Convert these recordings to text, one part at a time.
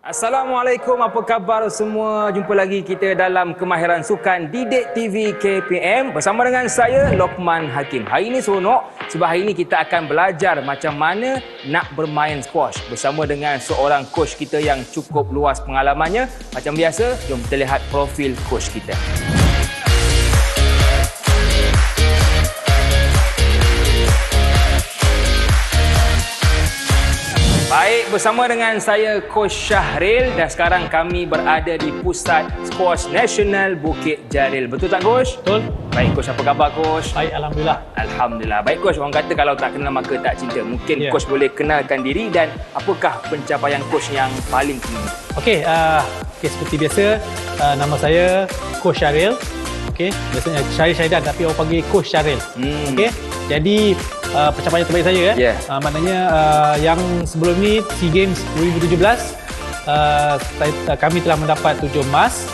Assalamualaikum, apa khabar semua? Jumpa lagi kita dalam Kemahiran Sukan Didik TV KPM bersama dengan saya Lokman Hakim. Hari ini seronok sebab hari ini kita akan belajar macam mana nak bermain squash bersama dengan seorang coach kita yang cukup luas pengalamannya. Macam biasa, jom kita lihat profil coach kita. Baik, bersama dengan saya Coach Syahril dan sekarang kami berada di Pusat Squash Nasional Bukit Jalil. Betul tak, Coach? Betul. Baik, Coach. Apa khabar, Coach? Baik, Alhamdulillah. Alhamdulillah. Baik, Coach. Orang kata kalau tak kenal maka tak cinta. Mungkin Coach boleh kenalkan diri dan apakah pencapaian Coach yang paling tinggi? Okey, seperti biasa, nama saya Coach Syahril. Okey, biasanya Syahril Syaidan tapi orang panggil Coach Syahril. Okey. Jadi pencapaian terbaik saya maknanya yang sebelum ni SEA Games 2017 kami telah mendapat 7 emas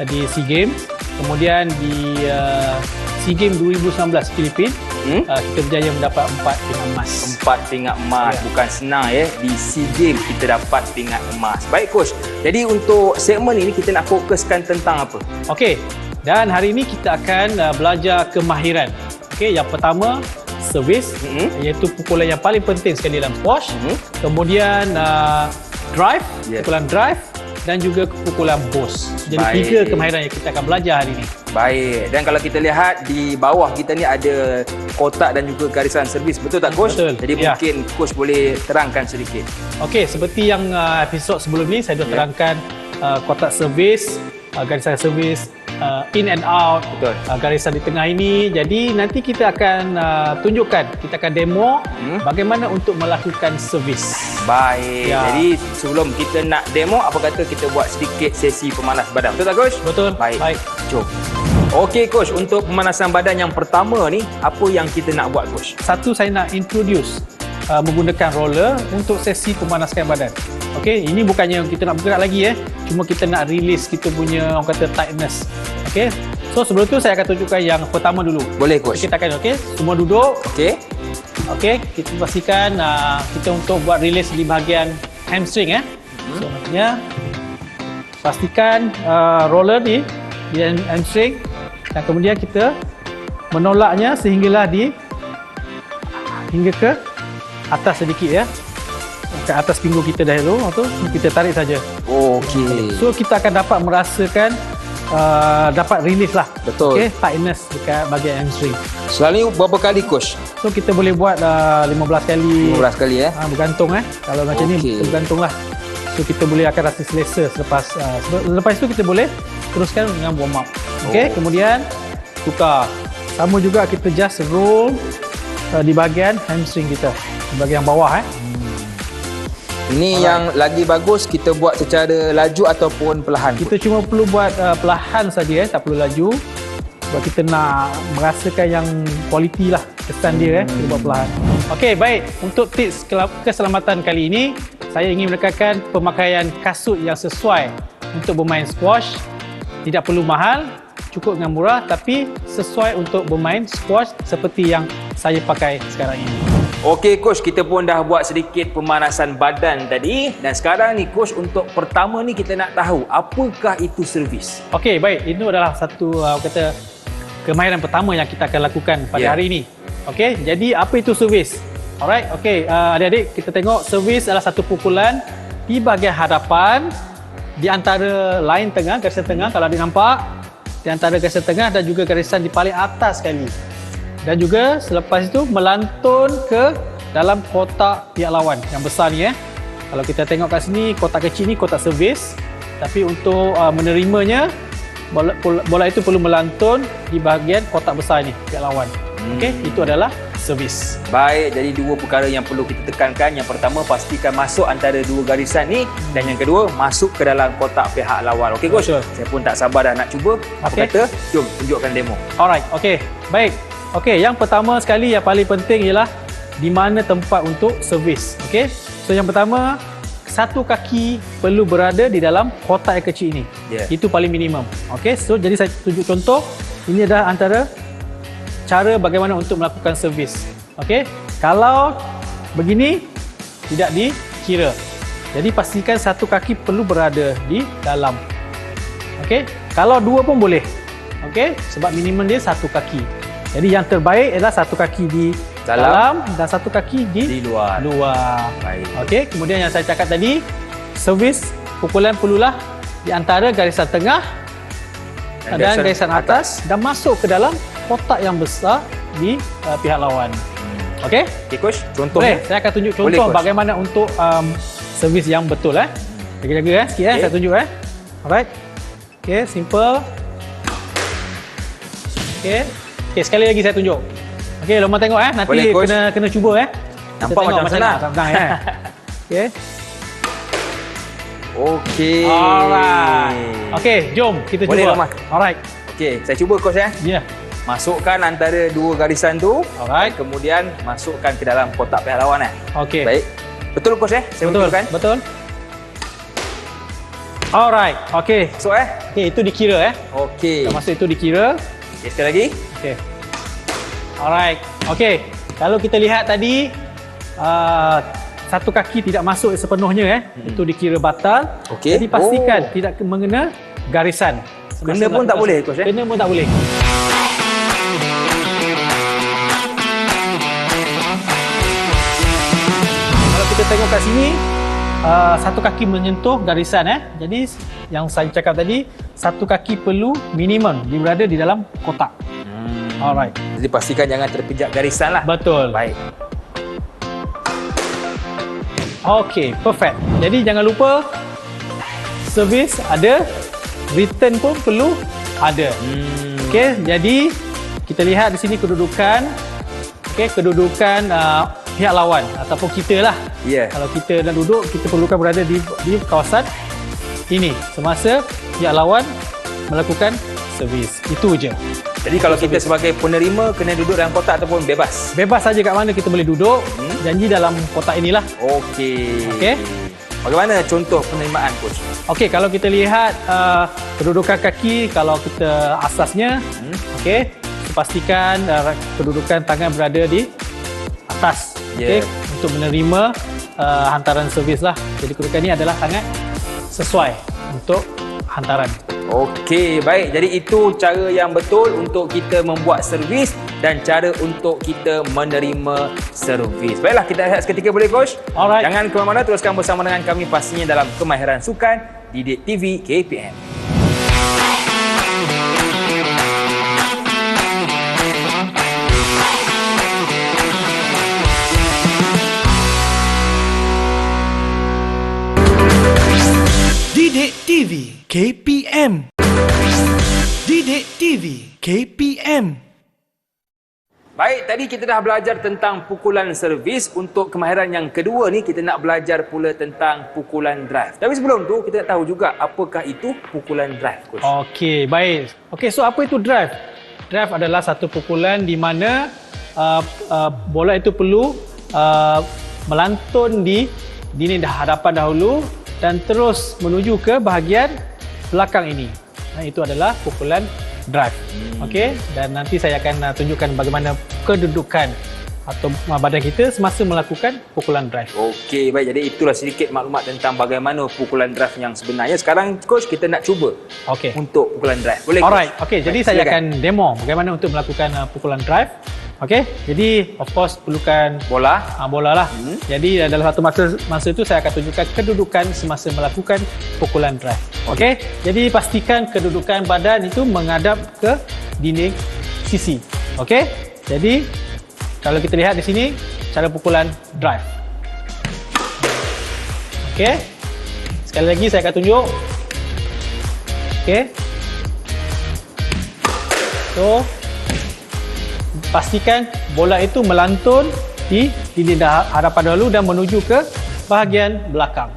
di SEA Games. Kemudian di SEA Games 2019 Filipina kita berjaya mendapat 4 pingat emas. 4 pingat emas, bukan senang di SEA Games kita dapat pingat emas. Baik, Coach. Jadi untuk segmen ini kita nak fokuskan tentang apa? Okey. Dan hari ini kita akan belajar kemahiran. Okey, yang pertama servis, iaitu pukulan yang paling penting sekali dalam squash. Kemudian drive, pukulan drive dan juga pukulan boss. Jadi 3 kemahiran yang kita akan belajar hari ini. Baik. Dan kalau kita lihat di bawah kita ni ada kotak dan juga garisan servis. Betul tak, Coach? Betul. Jadi mungkin Coach boleh terangkan sedikit. Okey, seperti yang episod sebelum ni saya dah terangkan kotak servis, garisan servis, in and out, garisan di tengah ini. Jadi nanti kita akan tunjukkan, kita akan demo bagaimana untuk melakukan servis. Baik. Jadi sebelum kita nak demo, apa kata kita buat sedikit sesi pemanas badan. Betul tak, Coach? Betul. Baik. Jom. Okey, Coach. Untuk pemanasan badan yang pertama ni, apa yang kita nak buat, Coach? Satu, saya nak introduce menggunakan roller untuk sesi pemanasan badan. Okey, ini bukannya kita nak bergerak lagi cuma kita nak release kita punya orang kata tightness. Okey. So sebelum tu saya akan tunjukkan yang pertama dulu. Boleh, Coach. Kita akan semua duduk. Okey. Okey, kita pastikan kita untuk buat release di bahagian hamstring So maksudnya pastikan roller di hamstring dan kemudian kita menolaknya sehinggalah hingga ke atas sedikit ke atas pinggul kita dahulu, kita tarik saja. Okey. So kita akan dapat merasakan dapat release lah. Betul. Okey, tightness dekat bahagian hamstring. Selalu berapa kali, Coach? So kita boleh buat 15 kali. 15 kali bergantung Kalau macam ni bergantung lah. So kita boleh akan rasa selesa selepas itu kita boleh teruskan dengan warm up. Okey, kemudian tukar. Sama juga kita just roll di bahagian hamstring kita, di bahagian bawah Ini yang lagi bagus kita buat secara laju ataupun perlahan. Kita cuma perlu buat perlahan saja tak perlu laju. Sebab kita nak merasakan yang kualiti lah kesan dia kita buat perlahan. Okey, baik. Untuk tips keselamatan kali ini, saya ingin menekankan pemakaian kasut yang sesuai untuk bermain squash. Tidak perlu mahal, cukup dengan murah tapi sesuai untuk bermain squash seperti yang saya pakai sekarang ini. Okey, Coach, kita pun dah buat sedikit pemanasan badan tadi dan sekarang ni, Coach, untuk pertama ni kita nak tahu apakah itu servis. Okey, baik. Itu adalah satu kemahiran pertama yang kita akan lakukan pada hari ini. Okey, jadi apa itu servis? Alright, okey, adik-adik kita tengok servis adalah satu pukulan di bahagian hadapan di antara line tengah, garisan tengah kalau adik nampak, di antara garisan tengah dan juga garisan di paling atas sekali. Dan juga selepas itu melantun ke dalam kotak pihak lawan yang besar ni Kalau kita tengok kat sini, kotak kecil ni kotak servis. Tapi untuk menerimanya, bola itu perlu melantun di bahagian kotak besar ni pihak lawan. Okey, itu adalah servis. Baik, jadi 2 perkara yang perlu kita tekankan. Yang pertama, pastikan masuk antara 2 garisan ni dan yang kedua, masuk ke dalam kotak pihak lawan. Okey, Coach? Saya pun tak sabar dah nak cuba. Apa kata? Jom tunjukkan demo. Alright, okey. Baik. Okey, yang pertama sekali yang paling penting ialah di mana tempat untuk servis. Okey. So yang pertama, satu kaki perlu berada di dalam kotak yang kecil ini. Itu paling minimum. Okey. So jadi saya tunjuk contoh. Ini adalah antara cara bagaimana untuk melakukan servis. Okey. Kalau begini tidak dikira. Jadi pastikan satu kaki perlu berada di dalam. Okey. Kalau dua pun boleh. Okey. Sebab minimum dia satu kaki. Jadi yang terbaik adalah satu kaki di dalam dan satu kaki di luar. Baik. Okey. Kemudian yang saya cakap tadi, servis pukulan perlulah di antara garisan tengah dan garisan atas dan masuk ke dalam kotak yang besar di pihak lawan. Okey? Okey coach, contohnya. Boleh, saya akan tunjuk contoh Boleh, bagaimana untuk servis yang betul Jaga-jaga sikit saya tunjuk Alright. Okey, simple. Okey. Okey, sekali lagi saya tunjuk. Okey, Lukman tengok nanti Boleh, kena cuba Nampak macam senang. Okey. Okey. Alright. Okey, jom kita cuba. Boleh, Lukman. Alright. Okey, saya cuba coach Ya. Yeah. Masukkan antara dua garisan tu. Alright. Kemudian masukkan ke dalam kotak pihak lawan Okey. Baik. Betul coach Saya betulkan. Betul. Alright. Okey. Masuk Okey, itu dikira Okey. Dah masuk itu dikira. Okey, sekali lagi. Okey. Alright. Okey. Kalau kita lihat tadi satu kaki tidak masuk sepenuhnya itu dikira batal. Okey. Jadi pastikan tidak mengena garisan. Kena pun tak boleh coach Kena pun tak boleh. Kalau kita tengok kat sini satu kaki menyentuh garisan Jadi yang saya cakap tadi, satu kaki perlu minimum dia berada di dalam kotak. Alright. Jadi pastikan jangan terpijak garisan lah. Betul. Baik. Okey, perfect. Jadi jangan lupa servis ada, return pun perlu ada. Okey, jadi kita lihat di sini kedudukan. Okey, kedudukan pihak lawan ataupun kita lah. Ya. Kalau kita nak duduk, kita perlukan berada di kawasan ini semasa pihak lawan melakukan servis. Itu je. Jadi kalau kita sebagai penerima kena duduk dalam kotak ataupun bebas? Bebas saja kat mana kita boleh duduk. Janji dalam kotak inilah. Okey. Okey. Bagaimana contoh penerimaan coach? Okey, kalau kita lihat kedudukan kaki, kalau kita asasnya, okey, pastikan kedudukan tangan berada di atas. Okey, untuk menerima hantaran servis lah. Jadi kedudukan ini adalah sangat sesuai untuk hantaran. Okey, baik. Jadi itu cara yang betul untuk kita membuat servis dan cara untuk kita menerima servis. Baiklah, kita lihat seketika boleh coach? Alright. Jangan ke mana-mana, teruskan bersama dengan kami pastinya dalam Kemahiran Sukan Didik TV KPM. Didik TV KPM. Didik TV KPM. Baik, tadi kita dah belajar tentang pukulan servis. Untuk kemahiran yang kedua ni, kita nak belajar pula tentang pukulan drive. Tapi sebelum tu, kita nak tahu juga apakah itu pukulan drive, coach. Okey, baik. Okey, so apa itu drive? Drive adalah satu pukulan di mana bola itu perlu melantun di dinding hadapan dahulu dan terus menuju ke bahagian belakang ini. Itu adalah pukulan drive. Okey, dan nanti saya akan tunjukkan bagaimana kedudukan atau badan kita semasa melakukan pukulan drive. Okey, baik. Jadi itulah sedikit maklumat tentang bagaimana pukulan drive yang sebenarnya. Sekarang coach, kita nak cuba untuk pukulan drive. Boleh? Alright. Okey, jadi saya silakan. akan demo bagaimana untuk melakukan pukulan drive. Okey, jadi of course perlukan bola lah. Jadi dalam satu masa itu saya akan tunjukkan kedudukan semasa melakukan pukulan drive. Okey, jadi pastikan kedudukan badan itu menghadap ke dinding sisi. Okey, jadi kalau kita lihat di sini cara pukulan drive. Okey, sekali lagi saya akan tunjuk. Okey, so pastikan bola itu melantun di dinding hadapan dahulu dan menuju ke bahagian belakang.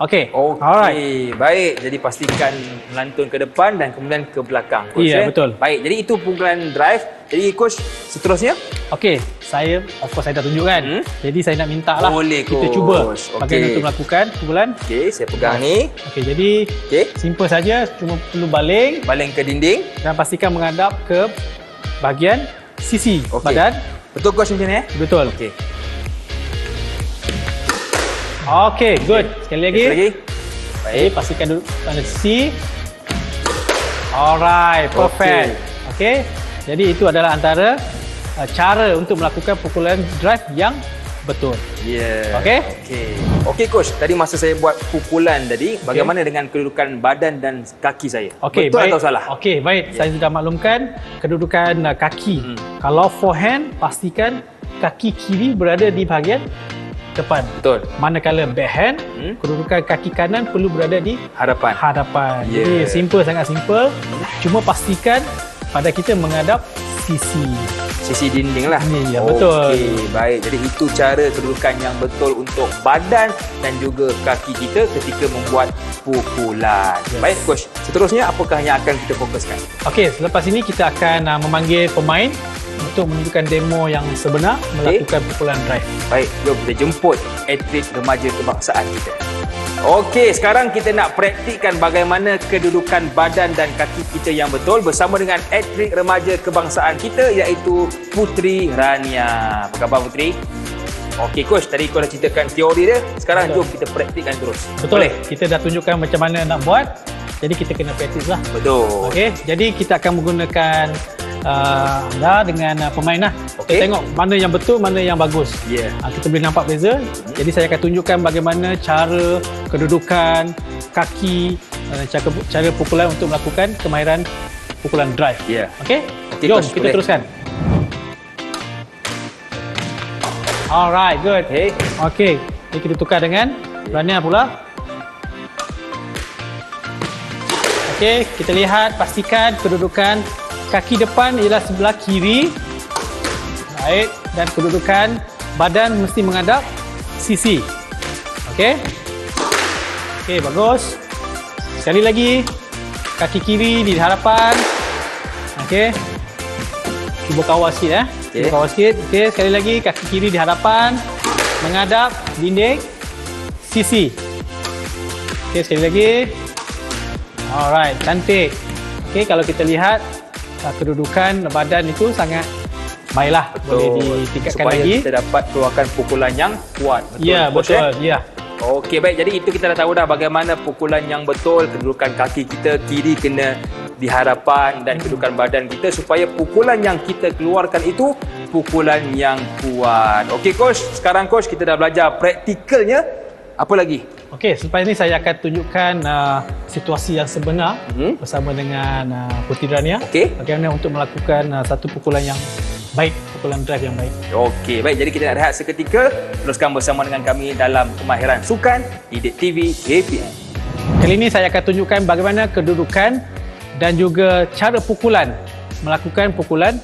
Okey. Okey, baik. Jadi pastikan melantun ke depan dan kemudian ke belakang, coach. Ya, betul. Baik, jadi itu pukulan drive. Jadi coach, seterusnya? Okey, saya dah tunjukkan. Jadi saya nak minta lah Boleh, kita coach. cuba Okey. bagaimana untuk melakukan pukulan. Okey, saya pegang ni. Okey, jadi simple saja, cuma perlu baling ke dinding dan pastikan menghadap ke bahagian sisi badan. Betul coach macam ni? Betul. Okey. Okey, good. Sekali lagi. Sekali lagi. Baik, pastikan duduk pada sisi. Alright, perfect. Okey. Jadi itu adalah antara cara untuk melakukan pukulan drive yang betul. Yeah. Okey? Okey coach, tadi masa saya buat pukulan tadi, bagaimana dengan kedudukan badan dan kaki saya? Okey, Betul baik. atau salah? Okey, baik. Saya sudah maklumkan kedudukan kaki. Kalau forehand, pastikan kaki kiri berada di bahagian depan. Betul. Manakala backhand, kedudukan kaki kanan perlu berada di Hadapan. Jadi simple, sangat simple. Cuma pastikan pada kita menghadap sisi. Sisi dinding lah. Ya, betul. Okey, baik. Jadi itu cara kedudukan yang betul untuk badan dan juga kaki kita ketika membuat pukulan. Yes. Baik coach, seterusnya apakah yang akan kita fokuskan? Okey, selepas ini kita akan memanggil pemain untuk menunjukkan demo yang sebenar melakukan pukulan drive. Baik, jom kita jemput atlet remaja kebangsaan kita. Okey, sekarang kita nak praktikkan bagaimana kedudukan badan dan kaki kita yang betul bersama dengan atlet remaja kebangsaan kita iaitu Putri Rania. Apa khabar Putri? Okey coach, tadi kau dah ceritakan teori dia, sekarang jom kita praktikkan terus. Betul. Boleh? Kita dah tunjukkan macam mana nak buat. Jadi kita kena praktis lah. Betul. Okey, jadi kita akan menggunakan dengan pemain lah. Okey. Kita tengok mana yang betul, mana yang bagus. Ya. Kita boleh nampak beza. Jadi saya akan tunjukkan bagaimana cara kedudukan kaki, cara pukulan untuk melakukan kemahiran pukulan drive. Ya. Okey? Okey, Jom coach, kita boleh. teruskan. Alright, good. Okey. Jadi kita tukar dengan Rania pula. Okey, kita lihat, pastikan kedudukan kaki depan ialah sebelah kiri. Baik, dan kedudukan badan mesti menghadap sisi. Okey. Okey, bagus. Sekali lagi. Kaki kiri di hadapan. Okey. Cuba kawal sikit Cuba kawal sikit. Okey, sekali lagi kaki kiri di hadapan menghadap dinding sisi. Okey, sekali lagi. Alright, cantik. Okey, kalau kita lihat kedudukan badan itu sangat baiklah. Boleh ditingkatkan supaya lagi. Kita dapat keluarkan pukulan yang kuat. Betul. Ya, coach, betul. Ya. Okey, baik. Jadi itu kita dah tahu dah bagaimana pukulan yang betul, kedudukan kaki kita kiri kena di hadapan dan kedudukan badan kita supaya pukulan yang kita keluarkan itu pukulan yang kuat. Okey coach, sekarang coach kita dah belajar praktikalnya. Apa lagi? Okey, selepas ini saya akan tunjukkan situasi yang sebenar bersama dengan Putri Rania. Okey. Bagaimana untuk melakukan satu pukulan yang baik, pukulan drive yang baik. Okey, baik. Jadi kita nak rehat seketika. Teruskan bersama dengan kami dalam Kemahiran Sukan Didik TV KPM. Kali ini saya akan tunjukkan bagaimana kedudukan dan juga cara pukulan, melakukan pukulan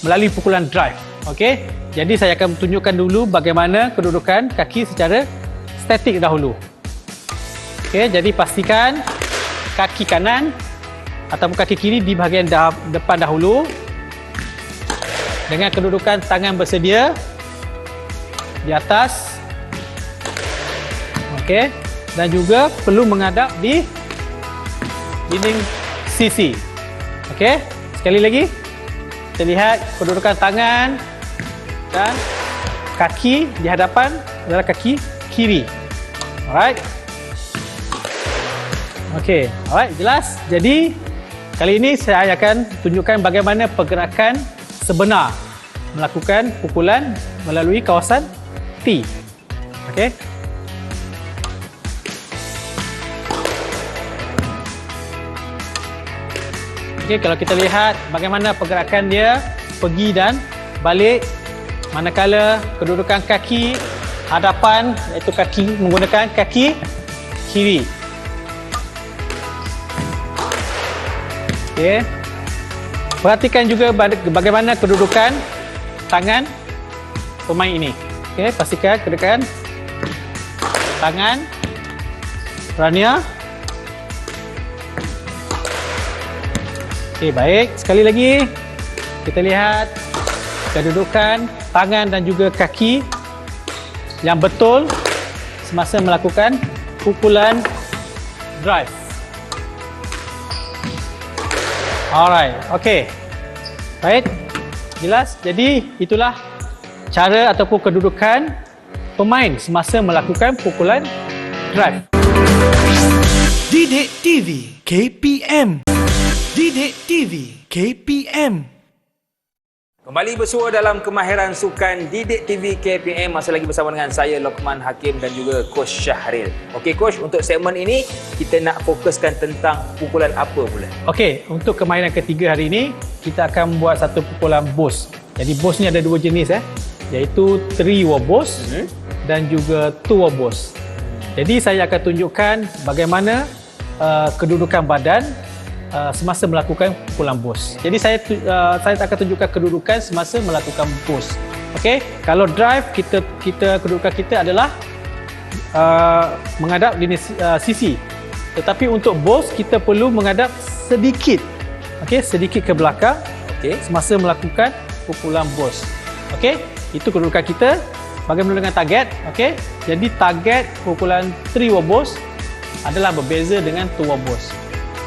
melalui pukulan drive. Okey. Jadi saya akan tunjukkan dulu bagaimana kedudukan kaki secara statik dahulu. Okey, jadi pastikan kaki kanan ataupun kaki kiri di bahagian depan dahulu dengan kedudukan tangan bersedia di atas. Okey, dan juga perlu menghadap di dinding sisi. Okey, sekali lagi kita lihat kedudukan tangan dan kaki di hadapan adalah kaki kiri. Alright. Okey, alright, jelas. Jadi kali ini saya akan tunjukkan bagaimana pergerakan sebenar melakukan pukulan melalui kawasan T. Okey. Okey, kalau kita lihat bagaimana pergerakan dia pergi dan balik manakala kedudukan kaki hadapan iaitu kaki menggunakan kaki kiri. Okey. Perhatikan juga bagaimana kedudukan tangan pemain ini. Okey, pastikan kedudukan tangan Rania. Okey, baik. Sekali lagi kita lihat kedudukan tangan dan juga kaki yang betul semasa melakukan pukulan drive. Alright, okey. Baik, jelas. Jadi itulah cara ataupun kedudukan pemain semasa melakukan pukulan drive. Didik TV KPM. Didik TV KPM. Kembali bersua dalam kemahiran sukan Didik TV KPM. Masih lagi bersama dengan saya Lokman Hakim dan juga Coach Syahril. Okey Coach, untuk segmen ini kita nak fokuskan tentang pukulan apa pula? Okey, untuk kemahiran ketiga hari ini kita akan buat satu pukulan boss. Jadi boss ni ada dua jenis iaitu 3 wall boss dan juga 2 wall boss. Jadi saya akan tunjukkan bagaimana kedudukan badan semasa melakukan pukulan boss. Jadi saya akan tunjukkan kedudukan semasa melakukan boss. Okey, kalau drive kita kedudukan kita adalah menghadap sisi. Tetapi untuk boss kita perlu menghadap sedikit. Okey, sedikit ke belakang. Okey. Semasa melakukan pukulan boss. Okey, itu kedudukan kita. Bagaimana dengan target? Okey, jadi target pukulan 3 wall boss adalah berbeza dengan 2 wall boss.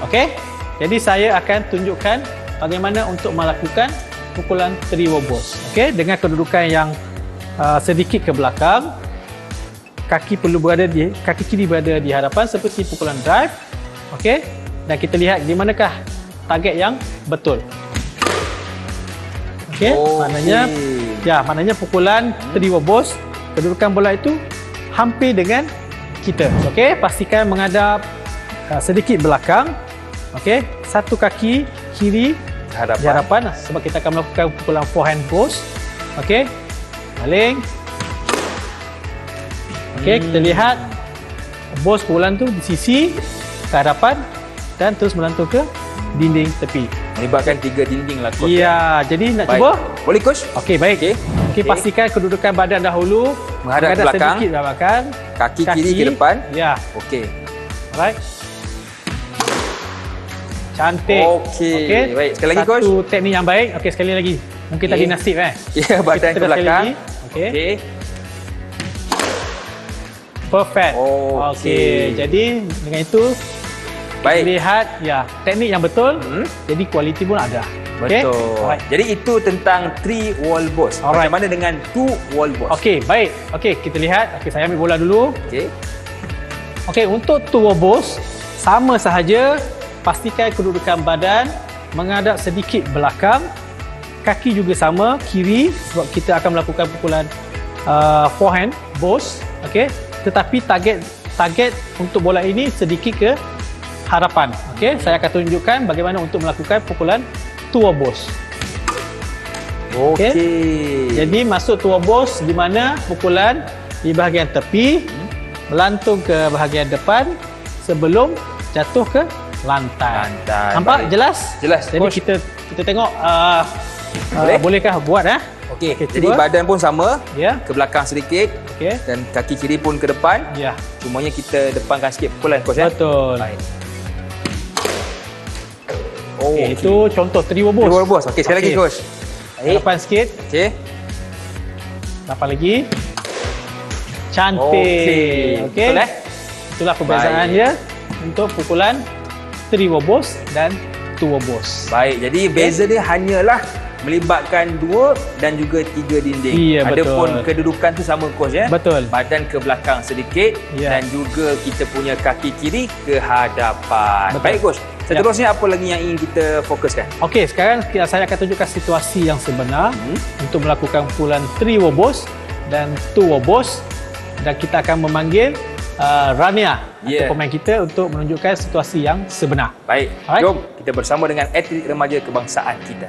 Okey, jadi saya akan tunjukkan bagaimana untuk melakukan pukulan 3 wall boss. Okey, dengan kedudukan yang sedikit ke belakang, kaki kiri berada di hadapan seperti pukulan drive. Okey, dan kita lihat di manakah target yang betul. Okey, maknanya pukulan 3 wall boss, kedudukan bola itu hampir dengan kita. Okey, pastikan menghadap sedikit belakang. Okey, satu kaki kiri di hadapan sebab kita akan melakukan pukulan forehand boss. Okey, baling. Okey, kita lihat boss pukulan tu di sisi ke hadapan dan terus melantung ke dinding tepi. Melibatkan 3 dinding lah Coach. Ya, jadi nak Baik. cuba? Boleh Coach? Okey, baik. Okey, pastikan kedudukan badan dahulu Menghadap ke belakang. sedikit belakang. Kaki kiri ke depan. Ya, Okey. alright. Cantik. Okey. Baik, sekali lagi Coach. Satu teknik yang baik. Okey, sekali lagi. Mungkin tadi nasib Ya, badan Kita ke sekali belakang. lagi. Okey. Okey. Perfect. Okey. Jadi dengan itu Baik. kita lihat teknik yang betul. Jadi kualiti pun ada. Okey? Betul. Alright. Jadi itu tentang 3 wall boss. Alright. Macam mana dengan 2 wall boss? Okey, baik. Okey, kita lihat. Okey, saya ambil bola dulu. Okey. Okey, untuk 2 wall boss sama sahaja. Pastikan kedudukan badan menghadap sedikit belakang. Kaki juga sama, kiri sebab kita akan melakukan pukulan forehand boss. Okey, tetapi target untuk bola ini sedikit ke hadapan. Okey, saya akan tunjukkan bagaimana untuk melakukan pukulan 2 wall boss. Okey. Jadi masuk 2 wall boss di mana pukulan di bahagian tepi melantung ke bahagian depan sebelum jatuh ke lantai. Nampak? Baik. Jelas? Jelas, Jadi Coach. kita tengok Boleh? bolehkah buat Okey. Okey, Jadi cuba. badan pun sama, Ya. ke belakang sedikit Okey. dan kaki kiri pun ke depan. Ya. Semuanya kita depankan sikit pukulan Coach. Betul. Baik. Okey, itu contoh 3 wall boss. 3 wall boss. Okey, sekali lagi Coach. Baik. Depan sikit, Okey. dapat lagi. Cantik. Okey. Okey. Betul, Itulah perbezaan Baik. dia untuk pukulan 3 wall boss dan 2 wall boss. Baik, jadi beza dia hanyalah melibatkan 2 dan juga 3 dinding. Iya, Adapun betul. kedudukan tu sama Coach ya. Betul. Badan ke belakang sedikit Ya. dan juga kita punya kaki kiri ke hadapan. Betul. Baik Coach. Seterusnya apa lagi yang ingin kita fokuskan? Okey, sekarang saya akan tunjukkan situasi yang sebenar untuk melakukan pukulan 3 wall boss dan 2 wall boss, dan kita akan memanggil Rania Yeah. atau pemain kita untuk menunjukkan situasi yang sebenar. Baik, Alright. jom kita bersama dengan atlet remaja kebangsaan kita.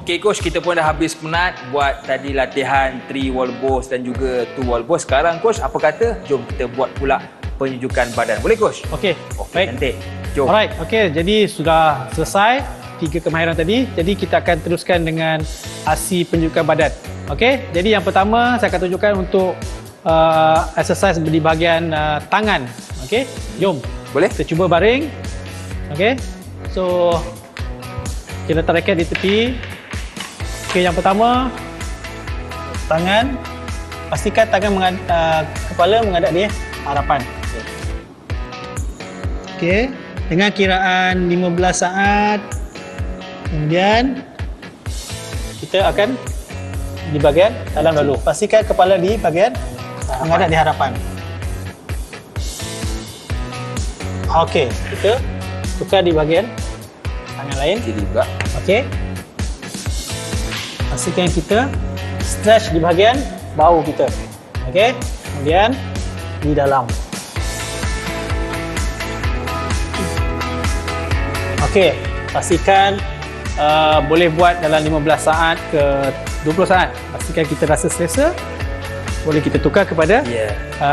Okey coach, kita pun dah habis penat buat tadi latihan 3 wall balls dan juga 2 wall balls. Sekarang coach, apa kata jom kita buat pula penunjukan badan. Boleh coach? Okey, baik. Cantik. Jom. Alright, okey. Jadi sudah selesai 3 kemahiran tadi. Jadi kita akan teruskan dengan aksi penunjukan badan. Okey, jadi yang pertama saya akan tunjukkan untuk exercise di bahagian tangan. Okey, jom. Boleh? Kita cuba baring. Okey. So kita letak raket di tepi. Okey, yang pertama tangan, pastikan tangan kepala menghadap di harapan. Okey, dengan kiraan 15 saat. Kemudian kita akan di bahagian dalam dulu. Pastikan kepala di bahagian menghadap di harapan. Okey, kita tukar di bahagian tangan lain. Kiri juga. Okey. Pastikan kita stretch di bahagian bahu kita. Okey. Kemudian di dalam. Okey. Pastikan boleh buat dalam 15 saat ke 20 saat. Pastikan kita rasa selesa. Boleh kita tukar kepada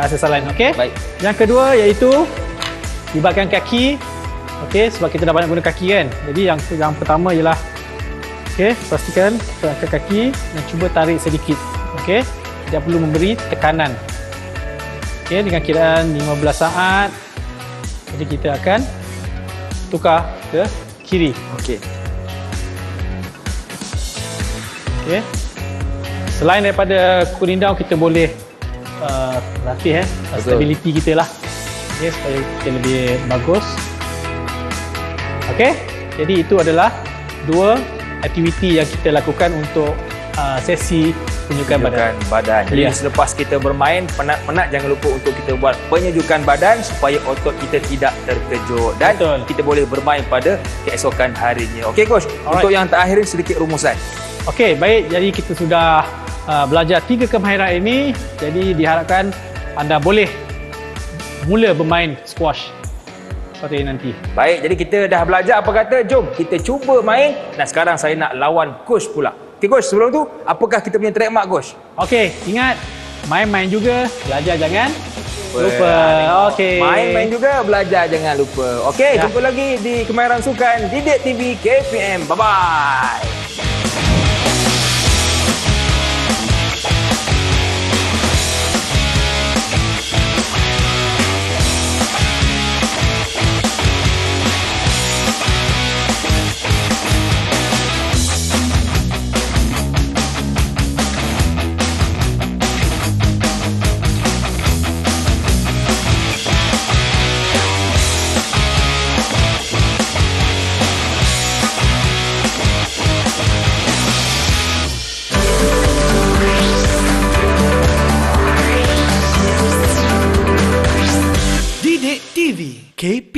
exercise lain. Okey. Baik. Yang kedua iaitu di bahagian kaki. Okey, sebab kita dah banyak guna kaki kan. Jadi yang pertama ialah okey, pastikan kita angkat kaki dan cuba tarik sedikit. Okey, tidak perlu memberi tekanan. Okey, dengan kiraan 15 saat. Jadi kita akan tukar ke kiri. Okey. Okey. Selain daripada cooling down, kita boleh latih stability kita lah. Okey, supaya kita lebih bagus. Okey, jadi itu adalah 2 aktiviti yang kita lakukan untuk sesi penunjukan badan. Jadi selepas kita bermain penat-penat, jangan lupa untuk kita buat penunjukan badan supaya otot kita tidak terkejut dan kita boleh bermain pada keesokan harinya. Okey coach, untuk yang terakhir sedikit rumusan. Okey, baik. Jadi kita sudah belajar 3 kemahiran ini. Jadi diharapkan anda boleh mula bermain squash seperti nanti. Baik, jadi kita dah belajar, apa kata jom kita cuba main. Dan sekarang saya nak lawan coach pula. Okey coach, sebelum tu apakah kita punya trademark coach? Okey, ingat main-main juga, belajar jangan lupa. Okey. Main-main juga, belajar jangan lupa. Okey, jumpa lagi di Kemahiran Sukan Didik TV KPM. Bye bye. Didik TV KP